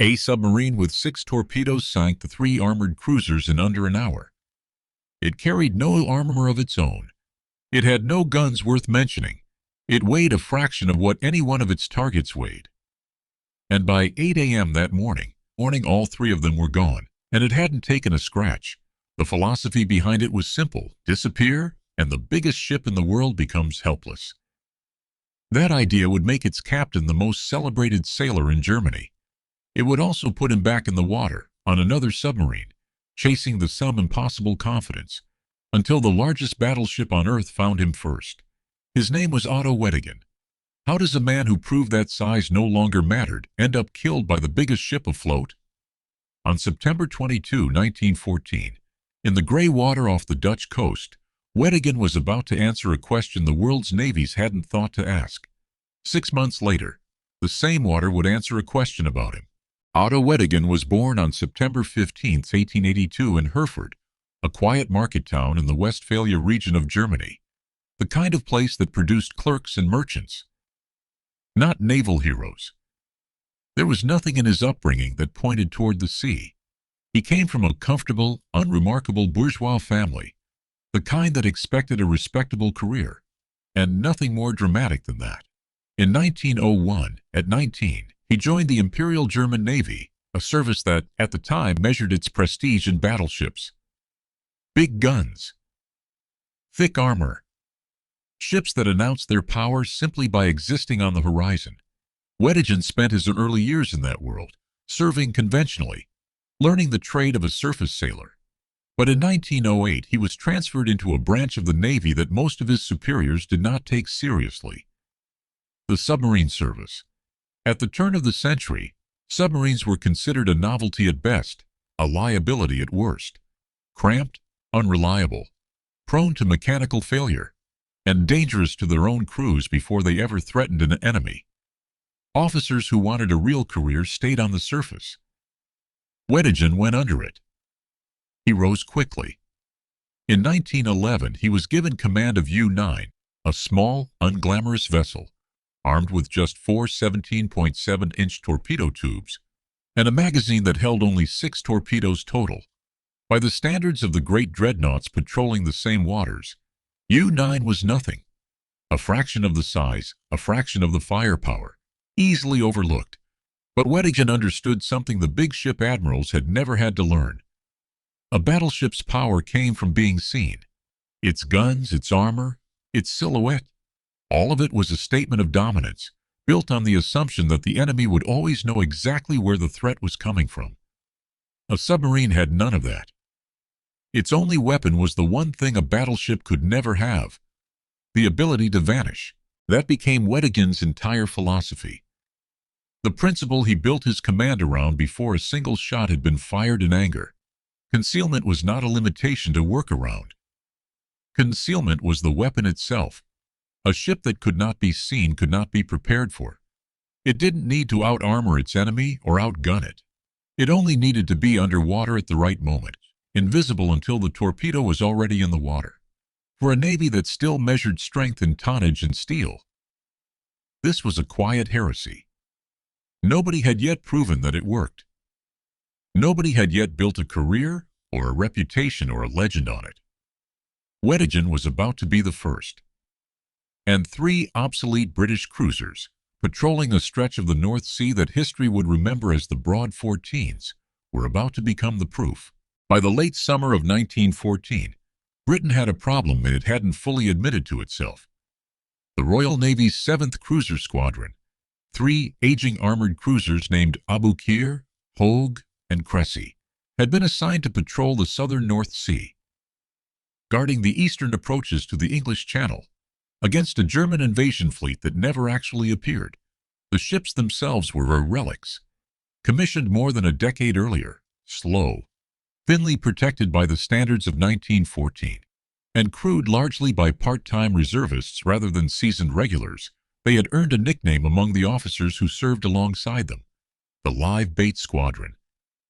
A submarine with 6 torpedoes sank the 3 armored cruisers in under an hour. It carried no armor of its own. It had no guns worth mentioning. It weighed a fraction of what any one of its targets weighed. And by 8 a.m. that morning, all 3 of them were gone, and it hadn't taken a scratch. The philosophy behind it was simple: disappear, and the biggest ship in the world becomes helpless. That idea would make its captain the most celebrated sailor in Germany. It would also put him back in the water, on another submarine, chasing the some impossible confidence, until the largest battleship on Earth found him first. His name was Otto Weddigen. How does a man who proved that size no longer mattered end up killed by the biggest ship afloat? On September 22, 1914, in the gray water off the Dutch coast, Weddigen was about to answer a question the world's navies hadn't thought to ask. 6 months later, the same water would answer a question about him. Otto Weddigen was born on September 15, 1882 in Herford, a quiet market town in the Westphalia region of Germany, the kind of place that produced clerks and merchants, not naval heroes. There was nothing in his upbringing that pointed toward the sea. He came from a comfortable, unremarkable bourgeois family, the kind that expected a respectable career, and nothing more dramatic than that. In 1901, at 19, he joined the Imperial German Navy, a service that, at the time, measured its prestige in battleships. Big guns, thick armor, ships that announced their power simply by existing on the horizon. Weddigen spent his early years in that world, serving conventionally, learning the trade of a surface sailor. But in 1908, he was transferred into a branch of the Navy that most of his superiors did not take seriously: the submarine service. At the turn of the century, submarines were considered a novelty at best, a liability at worst. Cramped, unreliable, prone to mechanical failure, and dangerous to their own crews before they ever threatened an enemy. Officers who wanted a real career stayed on the surface. Weddigen went under it. He rose quickly. In 1911, he was given command of U-9, a small, unglamorous vessel, armed with just 4 17.7-inch torpedo tubes, and a magazine that held only 6 torpedoes total. By the standards of the great dreadnoughts patrolling the same waters, U-9 was nothing. A fraction of the size, a fraction of the firepower, easily overlooked. But Weddigen understood something the big ship admirals had never had to learn. A battleship's power came from being seen. Its guns, its armor, its silhouette, all of it was a statement of dominance, built on the assumption that the enemy would always know exactly where the threat was coming from. A submarine had none of that. Its only weapon was the one thing a battleship could never have: the ability to vanish. That became Weddigen's entire philosophy, the principle he built his command around before a single shot had been fired in anger. Concealment was not a limitation to work around. Concealment was the weapon itself. A ship that could not be seen could not be prepared for. It didn't need to out-armor its enemy or outgun it. It only needed to be underwater at the right moment, invisible until the torpedo was already in the water. For a navy that still measured strength in tonnage and steel, this was a quiet heresy. Nobody had yet proven that it worked. Nobody had yet built a career or a reputation or a legend on it. Weddigen was about to be the first. And 3 obsolete British cruisers, patrolling a stretch of the North Sea that history would remember as the Broad 14s, were about to become the proof. By the late summer of 1914, Britain had a problem it hadn't fully admitted to itself. The Royal Navy's 7th Cruiser Squadron, 3 aging armored cruisers named Aboukir, Hogue, and Cressy, had been assigned to patrol the southern North Sea, guarding the eastern approaches to the English Channel, against a German invasion fleet that never actually appeared. The ships themselves were relics, commissioned more than a decade earlier, slow, thinly protected by the standards of 1914, and crewed largely by part-time reservists rather than seasoned regulars. They had earned a nickname among the officers who served alongside them: the Live Bait Squadron.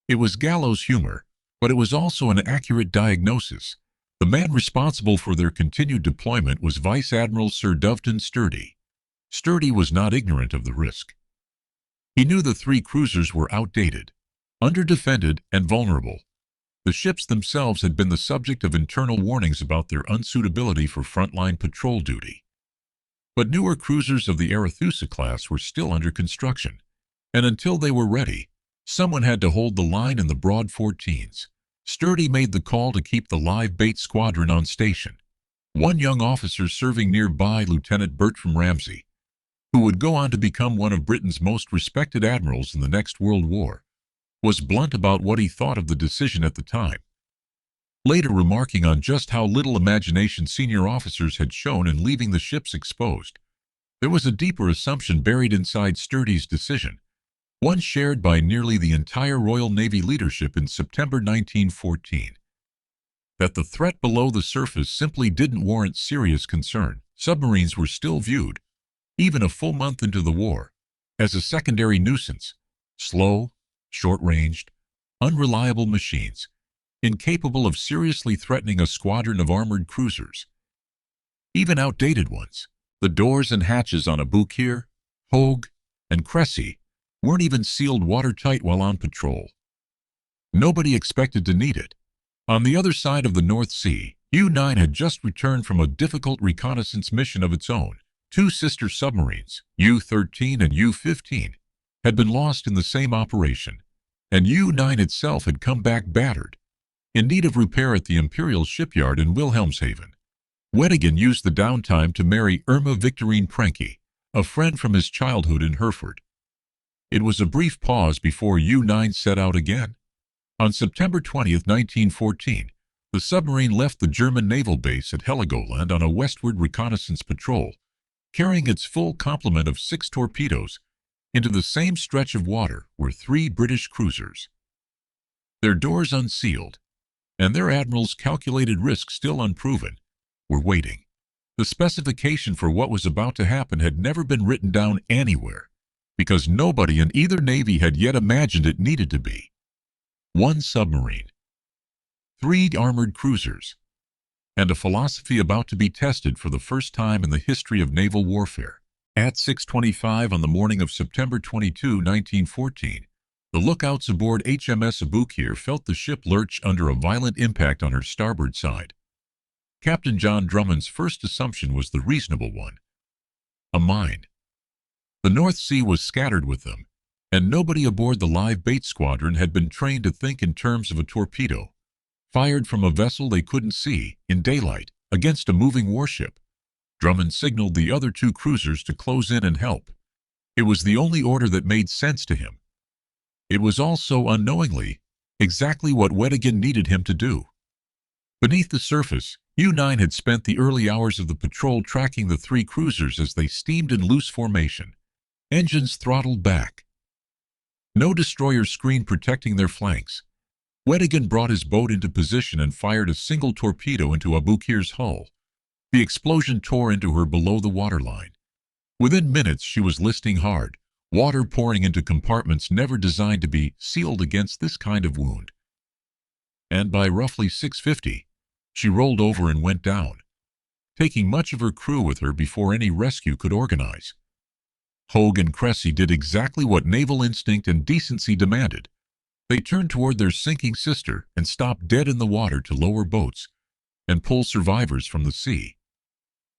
It was gallows humor, but it was also an accurate diagnosis. The man responsible for their continued deployment was Vice Admiral Sir Doveton Sturdy. Sturdy was not ignorant of the risk. He knew the three cruisers were outdated, underdefended, and vulnerable. The ships themselves had been the subject of internal warnings about their unsuitability for frontline patrol duty. But newer cruisers of the Arethusa class were still under construction, and until they were ready, someone had to hold the line in the broad 14s. Sturdy made the call to keep the live bait squadron on station. One young officer serving nearby, Lieutenant Bertram Ramsay, who would go on to become one of Britain's most respected admirals in the next World War, was blunt about what he thought of the decision at the time, later remarking on just how little imagination senior officers had shown in leaving the ships exposed. There was a deeper assumption buried inside Sturdy's decision, one shared by nearly the entire Royal Navy leadership in September 1914, that the threat below the surface simply didn't warrant serious concern. Submarines were still viewed, even a full month into the war, as a secondary nuisance, slow, short-ranged, unreliable machines, incapable of seriously threatening a squadron of armored cruisers. Even outdated ones. The doors and hatches on Aboukir, Hogue, and Cressy weren't even sealed watertight while on patrol. Nobody expected to need it. On the other side of the North Sea, U-9 had just returned from a difficult reconnaissance mission of its own. Two sister submarines, U-13 and U-15, had been lost in the same operation, and U-9 itself had come back battered, in need of repair at the Imperial Shipyard in Wilhelmshaven. Weddigen used the downtime to marry Irma Victorine Prenke, a friend from his childhood in Hereford. It was a brief pause before U-9 set out again. On September 20, 1914, the submarine left the German naval base at Heligoland on a westward reconnaissance patrol, carrying its full complement of 6 torpedoes. Into the same stretch of water were 3 British cruisers, their doors unsealed, and their admiral's calculated risk still unproven, were waiting. The specification for what was about to happen had never been written down anywhere, because nobody in either navy had yet imagined it needed to be. 1 submarine, 3 armored cruisers, and a philosophy about to be tested for the first time in the history of naval warfare. At 6:25 on the morning of September 22, 1914, the lookouts aboard HMS Aboukir felt the ship lurch under a violent impact on her starboard side. Captain John Drummond's first assumption was the reasonable one: a mine. The North Sea was scattered with them, and nobody aboard the live bait squadron had been trained to think in terms of a torpedo, fired from a vessel they couldn't see, in daylight, against a moving warship. Drummond signaled the other 2 cruisers to close in and help. It was the only order that made sense to him. It was also, unknowingly, exactly what Weddigen needed him to do. Beneath the surface, U-9 had spent the early hours of the patrol tracking the 3 cruisers as they steamed in loose formation, engines throttled back. No destroyer screen protecting their flanks. Weddigen brought his boat into position and fired a single torpedo into Aboukir's hull. The explosion tore into her below the waterline. Within minutes, she was listing hard, water pouring into compartments never designed to be sealed against this kind of wound. And by roughly 6:50, she rolled over and went down, taking much of her crew with her before any rescue could organize. Hogue and Cressy did exactly what naval instinct and decency demanded. They turned toward their sinking sister and stopped dead in the water to lower boats and pull survivors from the sea.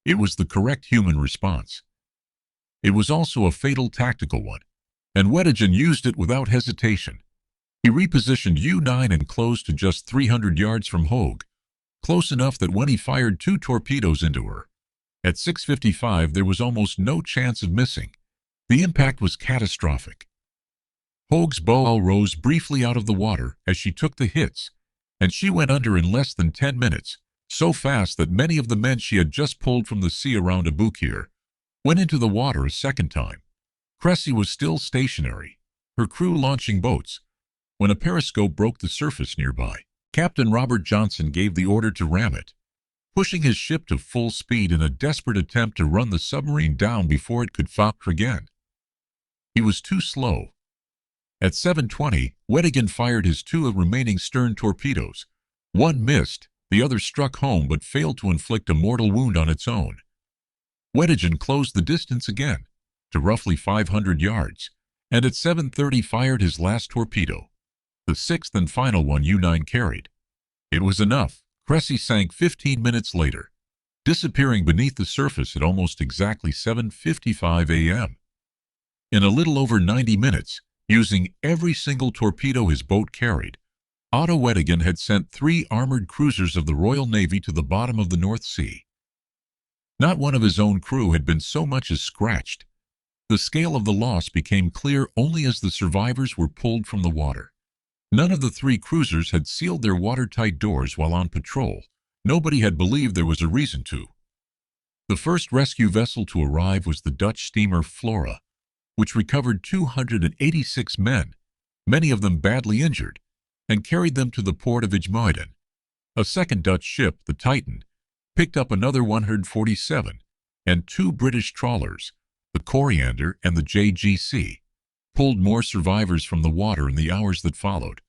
It was the correct human response. It was also a fatal tactical one, and Weddigen used it without hesitation. He repositioned U-9 and closed to just 300 yards from Hogue, close enough that when he fired 2 torpedoes into her, at 6:55 there was almost no chance of missing. The impact was catastrophic. Hogue's bow rose briefly out of the water as she took the hits, and she went under in less than 10 minutes, so fast that many of the men she had just pulled from the sea around Aboukir went into the water a second time. Cressy was still stationary, her crew launching boats, when a periscope broke the surface nearby. Captain Robert Johnson gave the order to ram it, pushing his ship to full speed in a desperate attempt to run the submarine down before it could fire again. He was too slow. At 7:20, Weddigen fired his 2 remaining stern torpedoes. One missed, the other struck home but failed to inflict a mortal wound on its own. Weddigen closed the distance again, to roughly 500 yards, and at 7:30 fired his last torpedo, the sixth and final one U-9 carried. It was enough. Cressy sank 15 minutes later, disappearing beneath the surface at almost exactly 7:55 a.m. In a little over 90 minutes, using every single torpedo his boat carried, Otto Weddigen had sent 3 armored cruisers of the Royal Navy to the bottom of the North Sea. Not one of his own crew had been so much as scratched. The scale of the loss became clear only as the survivors were pulled from the water. None of the 3 cruisers had sealed their watertight doors while on patrol. Nobody had believed there was a reason to. The first rescue vessel to arrive was the Dutch steamer Flora, which recovered 286 men, many of them badly injured, and carried them to the port of IJmuiden. A second Dutch ship, the Titan, picked up another 147, and 2 British trawlers, the Coriander and the JGC, pulled more survivors from the water in the hours that followed.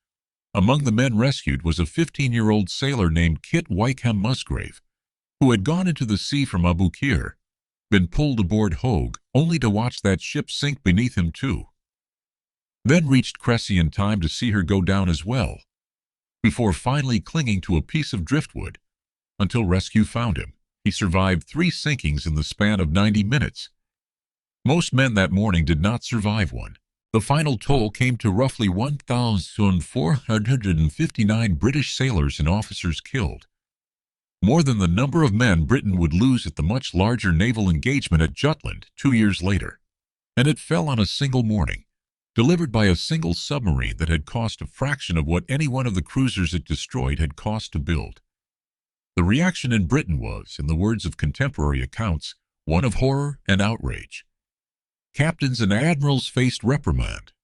Among the men rescued was a 15-year-old sailor named Kit Wykeham Musgrave, who had gone into the sea from Aboukir, been pulled aboard Hogue, only to watch that ship sink beneath him too. Then reached Cressy in time to see her go down as well, before finally clinging to a piece of driftwood until rescue found him. He survived 3 sinkings in the span of 90 minutes. Most men that morning did not survive one. The final toll came to roughly 1,459 British sailors and officers killed, more than the number of men Britain would lose at the much larger naval engagement at Jutland 2 years later. And it fell on a single morning, delivered by a single submarine that had cost a fraction of what any one of the cruisers it destroyed had cost to build. The reaction in Britain was, in the words of contemporary accounts, one of horror and outrage. Captains and admirals faced reprimand.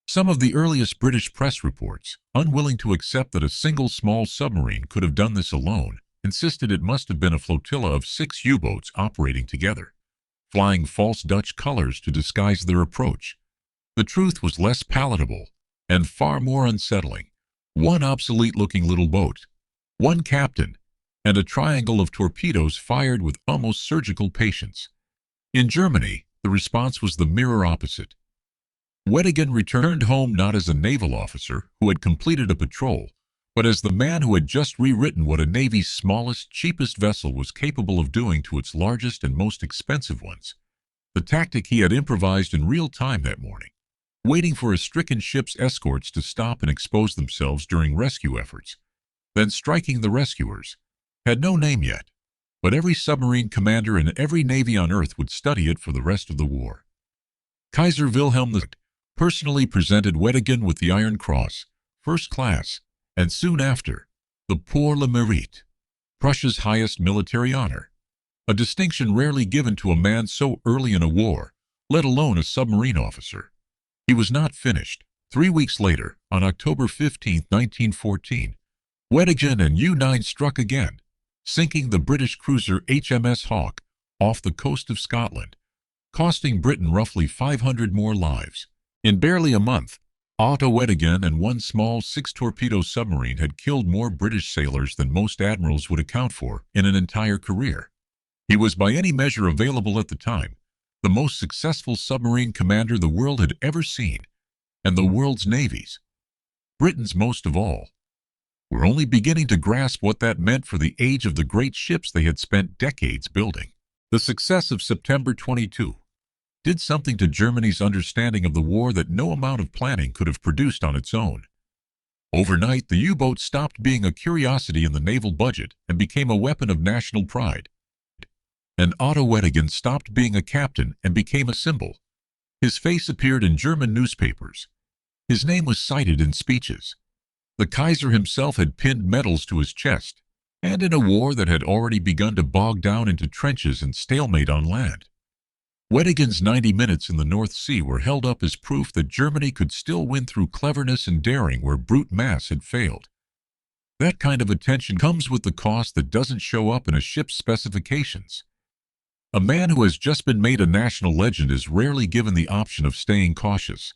Some of the earliest British press reports, unwilling to accept that a single small submarine could have done this alone, insisted it must have been a flotilla of 6 U-boats operating together, flying false Dutch colors to disguise their approach. The truth was less palatable and far more unsettling. One obsolete-looking little boat, one captain, and a triangle of torpedoes fired with almost surgical patience. In Germany, the response was the mirror opposite. Weddigen returned home not as a naval officer who had completed a patrol, but as the man who had just rewritten what a Navy's smallest, cheapest vessel was capable of doing to its largest and most expensive ones. The tactic he had improvised in real time that morning, waiting for a stricken ship's escorts to stop and expose themselves during rescue efforts, then striking the rescuers, had no name yet, but every submarine commander in every navy on Earth would study it for the rest of the war. Kaiser Wilhelm II personally presented Weddigen with the Iron Cross, First Class, and soon after, the Pour le Mérite, Prussia's highest military honor, a distinction rarely given to a man so early in a war, let alone a submarine officer. He was not finished. 3 weeks later, on October 15, 1914, Weddigen and U-9 struck again, sinking the British cruiser HMS Hogue off the coast of Scotland, costing Britain roughly 500 more lives. In barely a month, Otto Weddigen and one small 6-torpedo submarine had killed more British sailors than most admirals would account for in an entire career. He was, by any measure available at the time, the most successful submarine commander the world had ever seen, and the world's navies, Britain's most of all, were only beginning to grasp what that meant for the age of the great ships they had spent decades building. The success of September 22 did something to Germany's understanding of the war that no amount of planning could have produced on its own. Overnight, the U-boat stopped being a curiosity in the naval budget and became a weapon of national pride. And Otto Weddigen stopped being a captain and became a symbol. His face appeared in German newspapers. His name was cited in speeches. The Kaiser himself had pinned medals to his chest, and in a war that had already begun to bog down into trenches and stalemate on land, Weddigen's 90 minutes in the North Sea were held up as proof that Germany could still win through cleverness and daring where brute mass had failed. That kind of attention comes with the cost that doesn't show up in a ship's specifications. A man who has just been made a national legend is rarely given the option of staying cautious.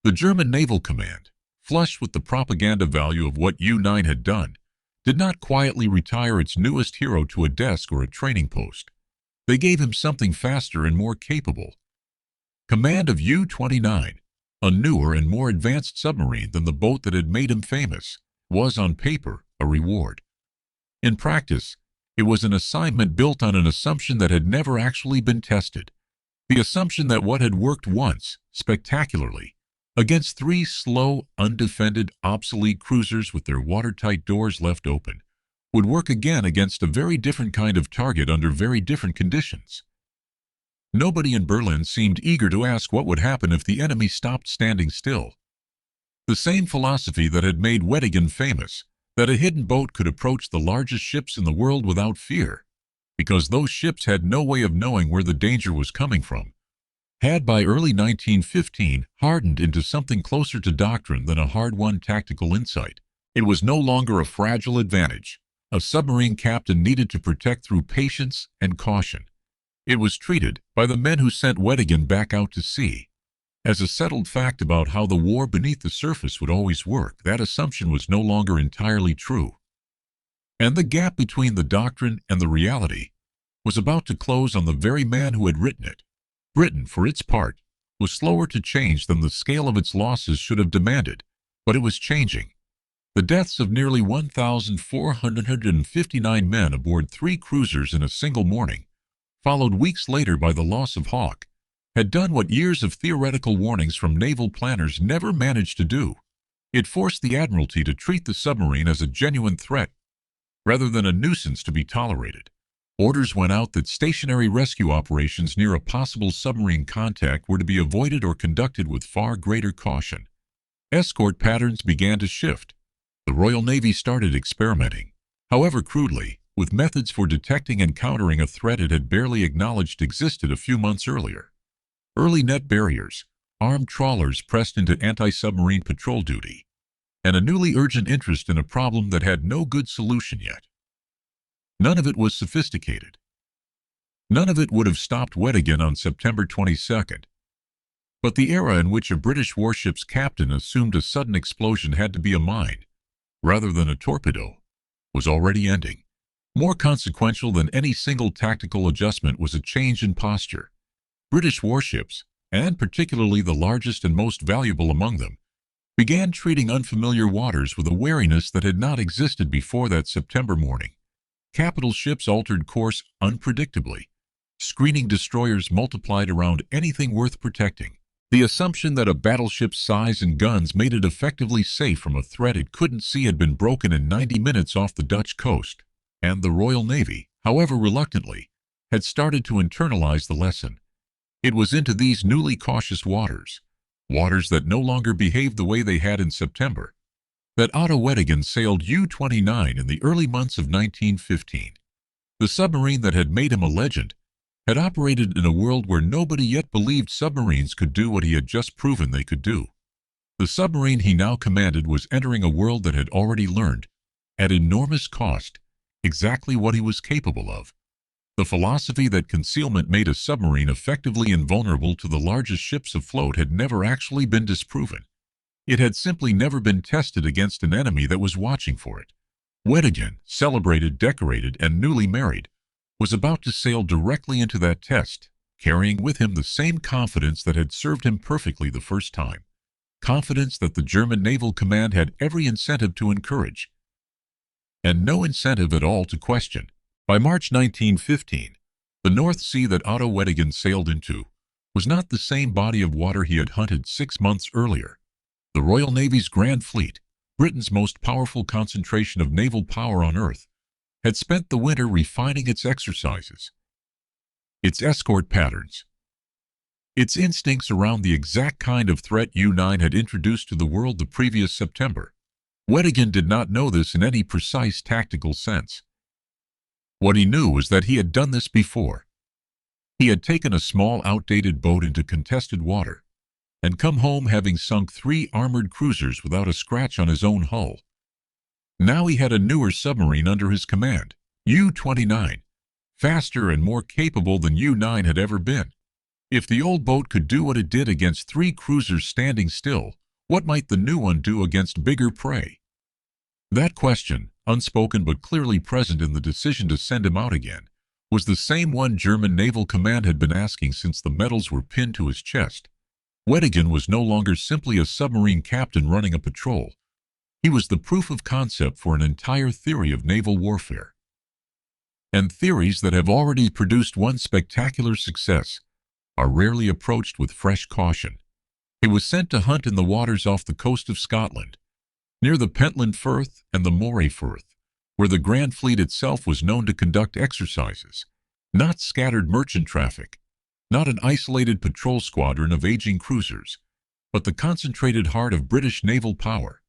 The German Naval Command, flushed with the propaganda value of what U-9 had done, did not quietly retire its newest hero to a desk or a training post. They gave him something faster and more capable. Command of U-29, a newer and more advanced submarine than the boat that had made him famous, was on paper a reward. In practice, it was an assignment built on an assumption that had never actually been tested. The assumption that what had worked once, spectacularly, against 3 slow, undefended, obsolete cruisers with their watertight doors left open, would work again against a very different kind of target under very different conditions. Nobody in Berlin seemed eager to ask what would happen if the enemy stopped standing still. The same philosophy that had made Weddigen famous, that a hidden boat could approach the largest ships in the world without fear, because those ships had no way of knowing where the danger was coming from, had by early 1915 hardened into something closer to doctrine than a hard-won tactical insight. It was no longer a fragile advantage a submarine captain needed to protect through patience and caution. It was treated, by the men who sent Weddigen back out to sea, as a settled fact about how the war beneath the surface would always work. That assumption was no longer entirely true. And the gap between the doctrine and the reality was about to close on the very man who had written it. Britain, for its part, was slower to change than the scale of its losses should have demanded, but it was changing. The deaths of nearly 1,459 men aboard 3 cruisers in a single morning, followed weeks later by the loss of Hogue, had done what years of theoretical warnings from naval planners never managed to do. It forced the Admiralty to treat the submarine as a genuine threat, rather than a nuisance to be tolerated. Orders went out that stationary rescue operations near a possible submarine contact were to be avoided or conducted with far greater caution. Escort patterns began to shift. The Royal Navy started experimenting, however crudely, with methods for detecting and countering a threat it had barely acknowledged existed a few months earlier. Early net barriers, armed trawlers pressed into anti-submarine patrol duty, and a newly urgent interest in a problem that had no good solution yet. None of it was sophisticated. None of it would have stopped Weddigen on September 22nd. But the era in which a British warship's captain assumed a sudden explosion had to be a mine, rather than a torpedo, was already ending. More consequential than any single tactical adjustment was a change in posture. British warships, and particularly the largest and most valuable among them, began treating unfamiliar waters with a wariness that had not existed before that September morning. Capital ships altered course unpredictably. Screening destroyers multiplied around anything worth protecting. The assumption that a battleship's size and guns made it effectively safe from a threat it couldn't see had been broken in 90 minutes off the Dutch coast, and the Royal Navy, however reluctantly, had started to internalize the lesson. It was into these newly cautious waters that no longer behaved the way they had in September, that Otto Weddigen sailed U-9 in the early months of 1915. The submarine that had made him a legend had operated in a world where nobody yet believed submarines could do what he had just proven they could do. The submarine he now commanded was entering a world that had already learned, at enormous cost, exactly what he was capable of. The philosophy that concealment made a submarine effectively invulnerable to the largest ships afloat had never actually been disproven. It had simply never been tested against an enemy that was watching for it. Weddigen, celebrated, decorated, and newly married, was about to sail directly into that test, carrying with him the same confidence that had served him perfectly the first time. Confidence that the German Naval Command had every incentive to encourage, and no incentive at all to question. By March 1915, the North Sea that Otto Weddigen sailed into was not the same body of water he had hunted 6 months earlier. The Royal Navy's Grand Fleet, Britain's most powerful concentration of naval power on Earth, had spent the winter refining its exercises, its escort patterns, its instincts around the exact kind of threat U-9 had introduced to the world the previous September. Weddigen did not know this in any precise tactical sense. What he knew was that he had done this before. He had taken a small, outdated boat into contested water, and come home having sunk 3 armored cruisers without a scratch on his own hull. Now he had a newer submarine under his command, U-9, faster and more capable than U-9 had ever been. If the old boat could do what it did against 3 cruisers standing still, what might the new one do against bigger prey? That question, unspoken but clearly present in the decision to send him out again, was the same one German Naval Command had been asking since the medals were pinned to his chest. Weddigen was no longer simply a submarine captain running a patrol. He was the proof of concept for an entire theory of naval warfare. And theories that have already produced one spectacular success are rarely approached with fresh caution. He was sent to hunt in the waters off the coast of Scotland, near the Pentland Firth and the Moray Firth, where the Grand Fleet itself was known to conduct exercises. Not scattered merchant traffic, not an isolated patrol squadron of aging cruisers, but the concentrated heart of British naval power,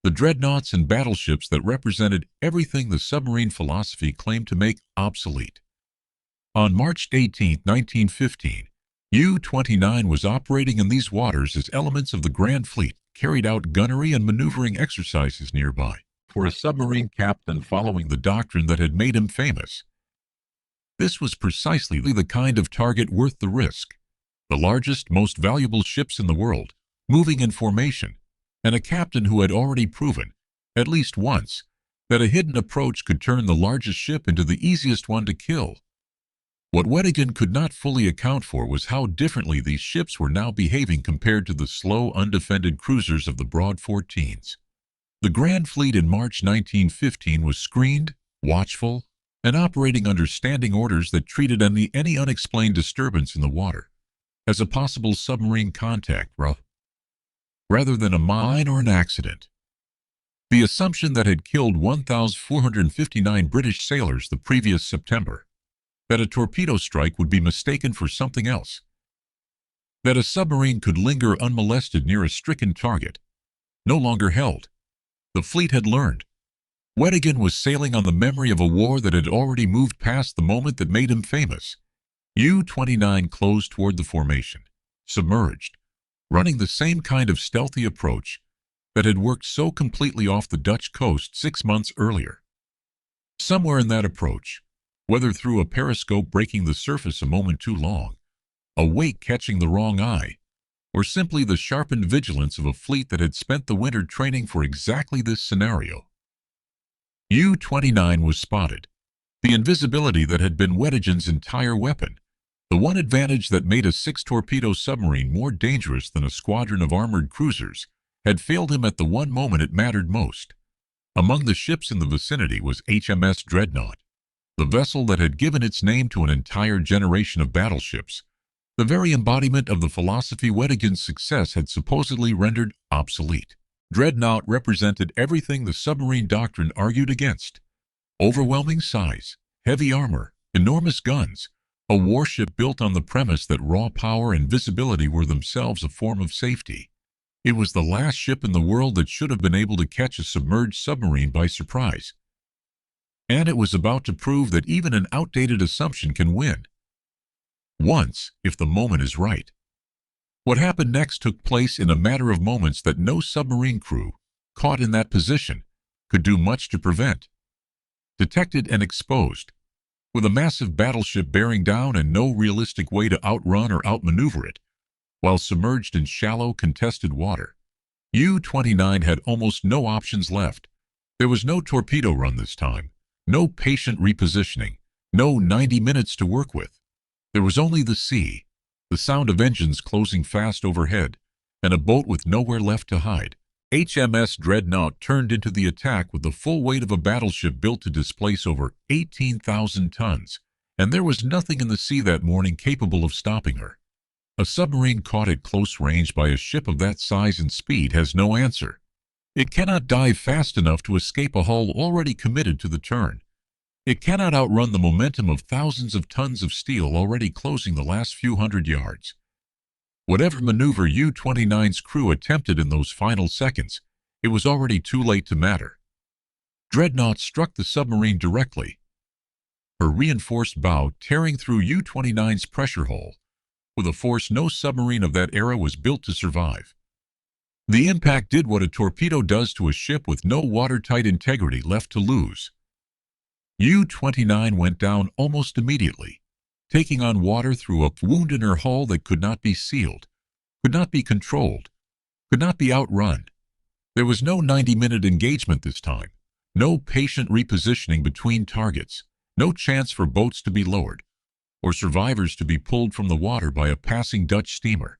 the dreadnoughts and battleships that represented everything the submarine philosophy claimed to make obsolete. On March 18, 1915, U-29 was operating in these waters as elements of the Grand Fleet carried out gunnery and maneuvering exercises nearby. For a submarine captain following the doctrine that had made him famous, this was precisely the kind of target worth the risk. The largest, most valuable ships in the world, moving in formation, and a captain who had already proven, at least once, that a hidden approach could turn the largest ship into the easiest one to kill. What Weddigen could not fully account for was how differently these ships were now behaving compared to the slow, undefended cruisers of the broad 14s. The Grand Fleet in March 1915 was screened, watchful, and operating under standing orders that treated any unexplained disturbance in the water as a possible submarine contact rather than a mine or an accident. The assumption that had killed 1,459 British sailors the previous September, that a torpedo strike would be mistaken for something else, that a submarine could linger unmolested near a stricken target, no longer held. The fleet had learned. Weddigen was sailing on the memory of a war that had already moved past the moment that made him famous. U-29 closed toward the formation, submerged, running the same kind of stealthy approach that had worked so completely off the Dutch coast 6 months earlier. Somewhere in that approach, whether through a periscope breaking the surface a moment too long, a wake catching the wrong eye, or simply the sharpened vigilance of a fleet that had spent the winter training for exactly this scenario, U-29 was spotted. The invisibility that had been Weddigen's entire weapon, the one advantage that made a 6-torpedo submarine more dangerous than a squadron of armored cruisers, had failed him at the one moment it mattered most. Among the ships in the vicinity was HMS Dreadnought, the vessel that had given its name to an entire generation of battleships, the very embodiment of the philosophy Weddigen's success had supposedly rendered obsolete. Dreadnought represented everything the submarine doctrine argued against: overwhelming size, heavy armor, enormous guns, a warship built on the premise that raw power and visibility were themselves a form of safety. It was the last ship in the world that should have been able to catch a submerged submarine by surprise. And it was about to prove that even an outdated assumption can win once, if the moment is right. What happened next took place in a matter of moments that no submarine crew, caught in that position, could do much to prevent. Detected and exposed, with a massive battleship bearing down and no realistic way to outrun or outmaneuver it, while submerged in shallow, contested water, U-29 had almost no options left. There was no torpedo run this time, no patient repositioning, no 90 minutes to work with. There was only the sea, the sound of engines closing fast overhead, and a boat with nowhere left to hide. HMS Dreadnought turned into the attack with the full weight of a battleship built to displace over 18,000 tons, and there was nothing in the sea that morning capable of stopping her. A submarine caught at close range by a ship of that size and speed has no answer. It cannot dive fast enough to escape a hull already committed to the turn. It cannot outrun the momentum of thousands of tons of steel already closing the last few hundred yards. Whatever maneuver U-29's crew attempted in those final seconds, it was already too late to matter. Dreadnought struck the submarine directly, her reinforced bow tearing through U-29's pressure hull, with a force no submarine of that era was built to survive. The impact did what a torpedo does to a ship with no watertight integrity left to lose. U-29 went down almost immediately, taking on water through a wound in her hull that could not be sealed, could not be controlled, could not be outrun. There was no 90-minute engagement this time, no patient repositioning between targets, no chance for boats to be lowered, or survivors to be pulled from the water by a passing Dutch steamer.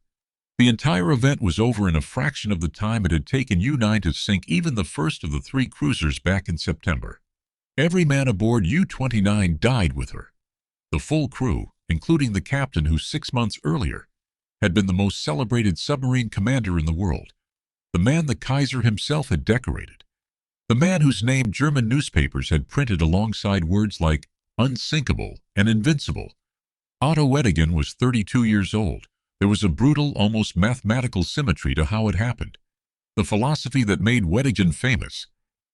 The entire event was over in a fraction of the time it had taken U-9 to sink even the first of the three cruisers back in September. Every man aboard U-29 died with her. The full crew, including the captain who 6 months earlier had been the most celebrated submarine commander in the world, the man the Kaiser himself had decorated, the man whose name German newspapers had printed alongside words like unsinkable and invincible. Otto Weddigen was 32 years old. There was a brutal, almost mathematical symmetry to how it happened. The philosophy that made Weddigen famous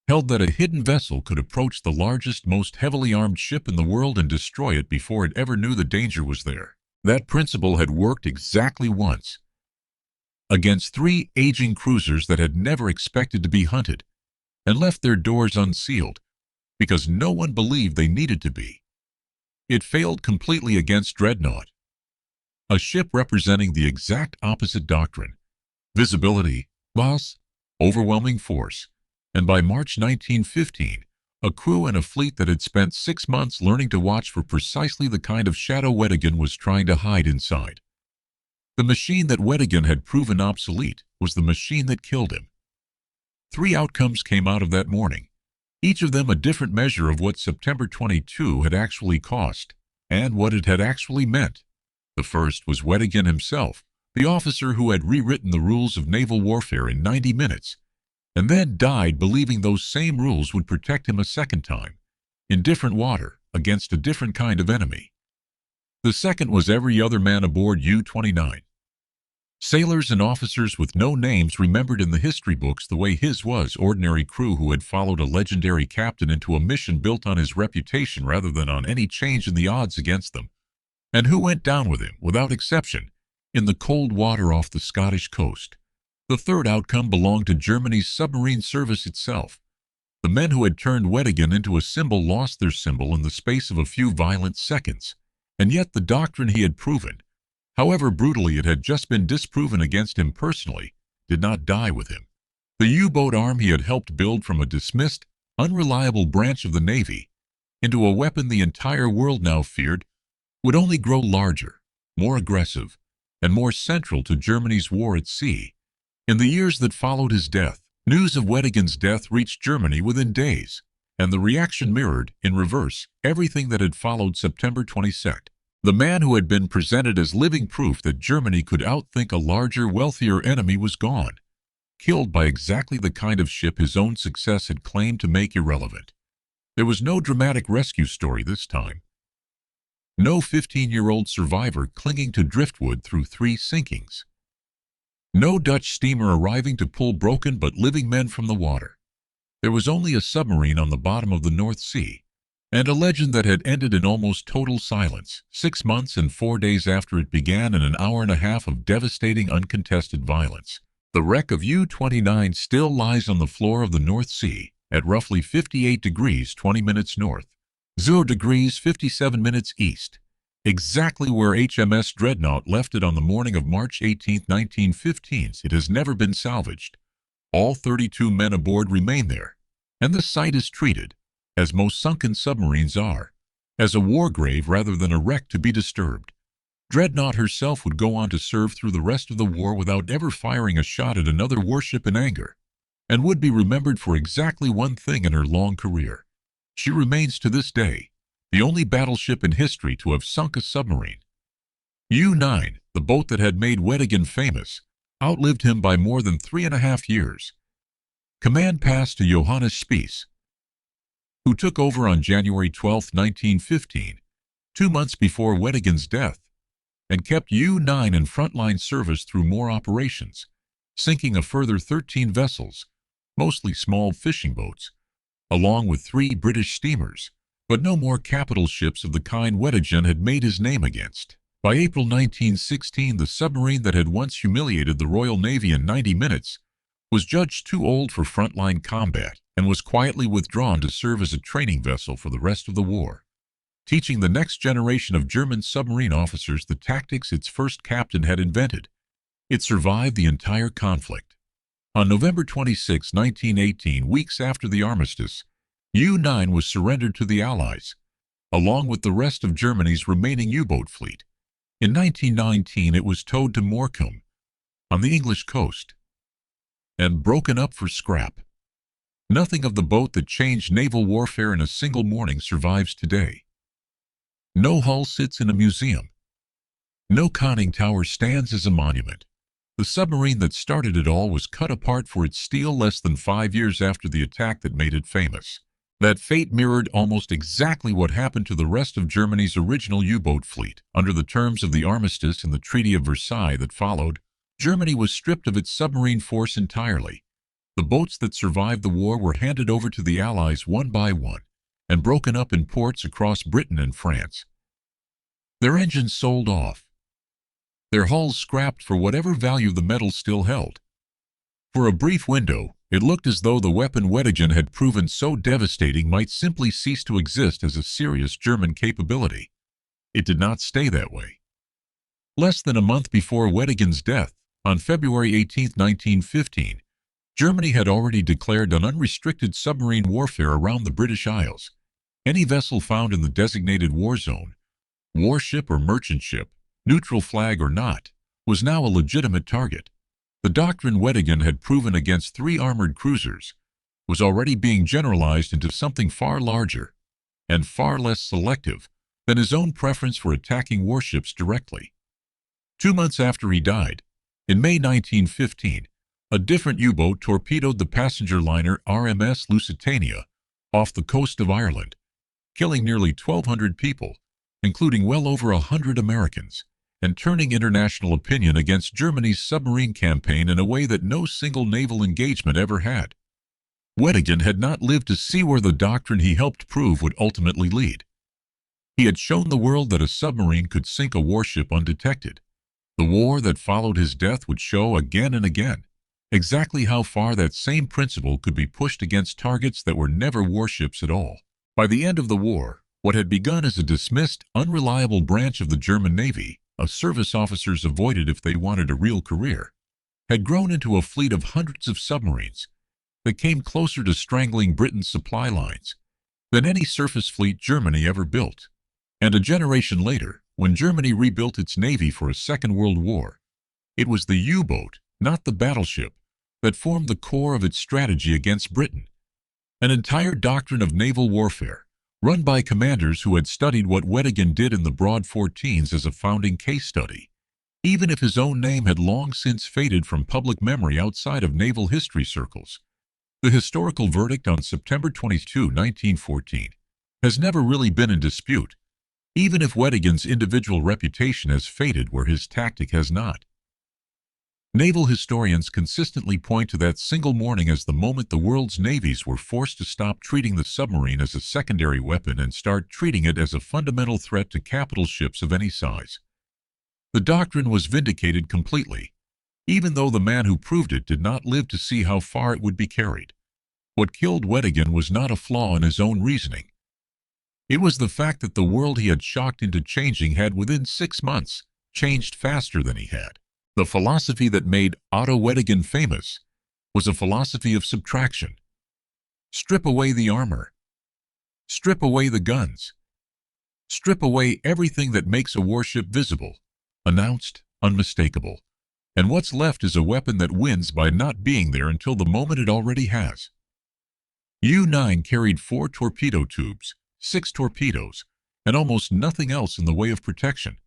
held that a hidden vessel could approach the largest, most heavily armed ship in the world and destroy it before it ever knew the danger was there. That principle had worked exactly once against three aging cruisers that had never expected to be hunted and left their doors unsealed because no one believed they needed to be. It failed completely against Dreadnought, a ship representing the exact opposite doctrine: visibility, loss, overwhelming force, and by March 1915, a crew and a fleet that had spent 6 months learning to watch for precisely the kind of shadow Weddigen was trying to hide inside. The machine that Weddigen had proven obsolete was the machine that killed him. 3 outcomes came out of that morning, each of them a different measure of what September 22 had actually cost and what it had actually meant. The first was Weddigen himself, the officer who had rewritten the rules of naval warfare in 90 minutes, and then died believing those same rules would protect him a second time, in different water, against a different kind of enemy. The second was every other man aboard U-29. Sailors and officers with no names remembered in the history books the way his was ordinary crew who had followed a legendary captain into a mission built on his reputation rather than on any change in the odds against them, and who went down with him, without exception, in the cold water off the Scottish coast. The third outcome belonged to Germany's submarine service itself. The men who had turned Weddigen into a symbol lost their symbol in the space of a few violent seconds, and yet the doctrine he had proven, however brutally it had just been disproven against him personally, did not die with him. The U-boat arm he had helped build from a dismissed, unreliable branch of the Navy into a weapon the entire world now feared would only grow larger, more aggressive, and more central to Germany's war at sea. In the years that followed his death, news of Weddigen's death reached Germany within days, and the reaction mirrored, in reverse, everything that had followed September 22nd. The man who had been presented as living proof that Germany could outthink a larger, wealthier enemy was gone, killed by exactly the kind of ship his own success had claimed to make irrelevant. There was no dramatic rescue story this time. No 15-year-old survivor clinging to driftwood through 3 sinkings. No Dutch steamer arriving to pull broken but living men from the water. There was only a submarine on the bottom of the North Sea, and a legend that had ended in almost total silence 6 months and 4 days after it began in an hour and a half of devastating uncontested violence. The wreck of U-29 still lies on the floor of the North Sea at roughly 58 degrees 20 minutes north, 0 degrees 57 minutes east, exactly where HMS Dreadnought left it on the morning of March 18, 1915. It has never been salvaged. All 32 men aboard remain there, and the site is treated, as most sunken submarines are, as a war grave rather than a wreck to be disturbed. Dreadnought herself would go on to serve through the rest of the war without ever firing a shot at another warship in anger, and would be remembered for exactly one thing in her long career. She remains to this day the only battleship in history to have sunk a submarine. U-9, the boat that had made Weddigen famous, outlived him by more than 3.5 years. Command passed to Johannes Spies, who took over on January 12, 1915, 2 months before Weddigen's death, and kept U-9 in frontline service through more operations, sinking a further 13 vessels, mostly small fishing boats, along with 3 British steamers, but no more capital ships of the kind Weddigen had made his name against. By April 1916, the submarine that had once humiliated the Royal Navy in 90 minutes was judged too old for frontline combat and was quietly withdrawn to serve as a training vessel for the rest of the war, teaching the next generation of German submarine officers the tactics its first captain had invented. It survived the entire conflict. On November 26, 1918, weeks after the armistice, U-9 was surrendered to the Allies, along with the rest of Germany's remaining U-boat fleet. In 1919, it was towed to Morecambe, on the English coast and broken up for scrap. Nothing of the boat that changed naval warfare in a single morning survives today. No hull sits in a museum. No conning tower stands as a monument. The submarine that started it all was cut apart for its steel less than 5 years after the attack that made it famous. That fate mirrored almost exactly what happened to the rest of Germany's original U-boat fleet. Under the terms of the armistice and the Treaty of Versailles that followed, Germany was stripped of its submarine force entirely. The boats that survived the war were handed over to the Allies one by one and broken up in ports across Britain and France. Their engines sold off. Their hulls scrapped for whatever value the metal still held. For a brief window, it looked as though the weapon Weddigen had proven so devastating might simply cease to exist as a serious German capability. It did not stay that way. Less than a month before Weddigen's death, on February 18, 1915, Germany had already declared an unrestricted submarine warfare around the British Isles. Any vessel found in the designated war zone, warship or merchant ship, neutral flag or not, was now a legitimate target. The doctrine Weddigen had proven against 3 armored cruisers was already being generalized into something far larger and far less selective than his own preference for attacking warships directly. 2 months after he died, in May 1915, a different U-boat torpedoed the passenger liner RMS Lusitania off the coast of Ireland, killing nearly 1,200 people, including well over 100 Americans, and turning international opinion against Germany's submarine campaign in a way that no single naval engagement ever had. Weddigen had not lived to see where the doctrine he helped prove would ultimately lead. He had shown the world that a submarine could sink a warship undetected. The war that followed his death would show again and again exactly how far that same principle could be pushed against targets that were never warships at all. By the end of the war, what had begun as a dismissed, unreliable branch of the German Navy, a service officers avoided if they wanted a real career, had grown into a fleet of hundreds of submarines that came closer to strangling Britain's supply lines than any surface fleet Germany ever built. And a generation later, when Germany rebuilt its navy for a Second World War, it was the U-boat, not the battleship, that formed the core of its strategy against Britain. An entire doctrine of naval warfare, run by commanders who had studied what Weddigen did in the Broad 14s as a founding case study, even if his own name had long since faded from public memory outside of naval history circles. The historical verdict on September 22, 1914, has never really been in dispute, even if Weddigen's individual reputation has faded where his tactic has not. Naval historians consistently point to that single morning as the moment the world's navies were forced to stop treating the submarine as a secondary weapon and start treating it as a fundamental threat to capital ships of any size. The doctrine was vindicated completely, even though the man who proved it did not live to see how far it would be carried. What killed Weddigen was not a flaw in his own reasoning. It was the fact that the world he had shocked into changing had within 6 months changed faster than he had. The philosophy that made Otto Weddigen famous was a philosophy of subtraction. Strip away the armor. Strip away the guns. Strip away everything that makes a warship visible, announced, unmistakable. And what's left is a weapon that wins by not being there until the moment it already has. U-9 carried 4 torpedo tubes, 6 torpedoes, and almost nothing else in the way of protection.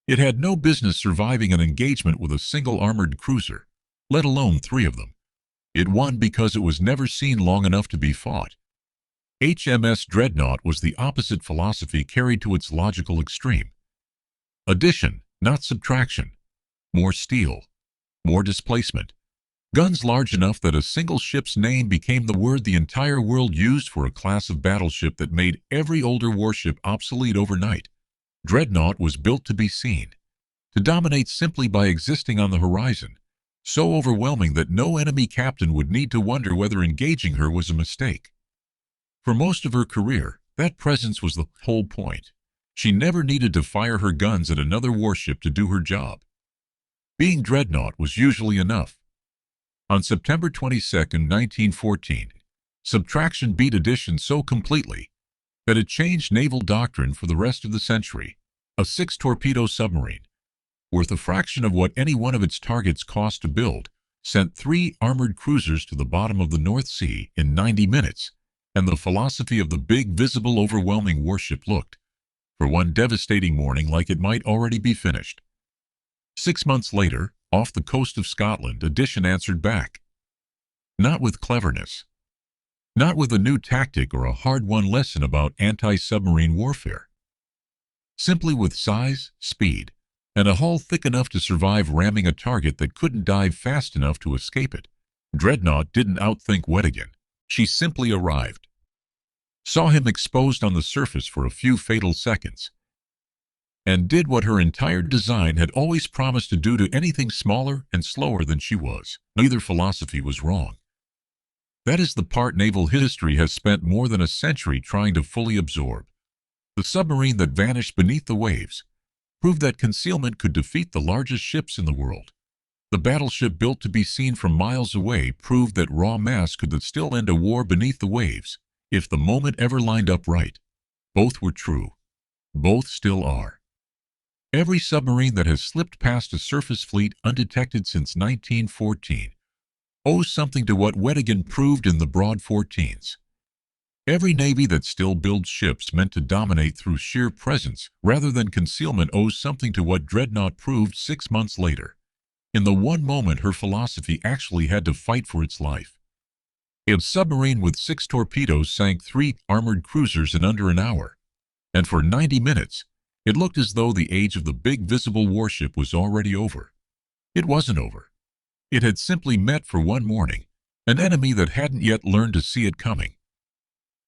It had no business surviving an engagement with a single armored cruiser, let alone 3 of them. It won because it was never seen long enough to be fought. HMS Dreadnought was the opposite philosophy carried to its logical extreme. Addition, not subtraction. More steel. More displacement. Guns large enough that a single ship's name became the word the entire world used for a class of battleship that made every older warship obsolete overnight. Dreadnought was built to be seen, to dominate simply by existing on the horizon, so overwhelming that no enemy captain would need to wonder whether engaging her was a mistake. For most of her career, that presence was the whole point. She never needed to fire her guns at another warship to do her job. Being Dreadnought was usually enough. On September 22, 1914, subtraction beat addition so completely that it changed naval doctrine for the rest of the century. A 6-torpedo submarine, worth a fraction of what any one of its targets cost to build, sent 3 armored cruisers to the bottom of the North Sea in 90 minutes, and the philosophy of the big, visible, overwhelming warship looked, for one devastating morning, like it might already be finished. 6 months later, off the coast of Scotland, Edition answered back. Not with cleverness. Not with a new tactic or a hard-won lesson about anti-submarine warfare. Simply with size, speed, and a hull thick enough to survive ramming a target that couldn't dive fast enough to escape it. Dreadnought didn't outthink Weddigen. She simply arrived. Saw him exposed on the surface for a few fatal seconds, and did what her entire design had always promised to do to anything smaller and slower than she was. Neither philosophy was wrong. That is the part naval history has spent more than a century trying to fully absorb. The submarine that vanished beneath the waves proved that concealment could defeat the largest ships in the world. The battleship built to be seen from miles away proved that raw mass could still end a war beneath the waves, if the moment ever lined up right. Both were true. Both still are. Every submarine that has slipped past a surface fleet undetected since 1914 owes something to what Weddigen proved in the broad 14s. Every navy that still builds ships meant to dominate through sheer presence rather than concealment owes something to what Dreadnought proved 6 months later. In the one moment her philosophy actually had to fight for its life. A submarine with 6 torpedoes sank 3 armored cruisers in under an hour, and for 90 minutes it looked as though the age of the big visible warship was already over. It wasn't over. It had simply met for one morning an enemy that hadn't yet learned to see it coming.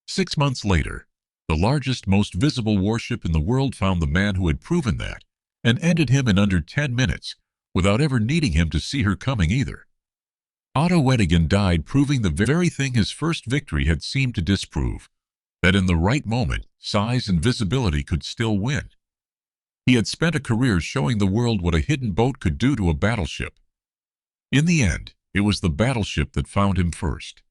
6 months later, the largest, most visible warship in the world found the man who had proven that, and ended him in under 10 minutes, without ever needing him to see her coming either. Otto Weddigen died proving the very thing his first victory had seemed to disprove, that in the right moment, size and visibility could still win. He had spent a career showing the world what a hidden boat could do to a battleship. In the end, it was the battleship that found him first.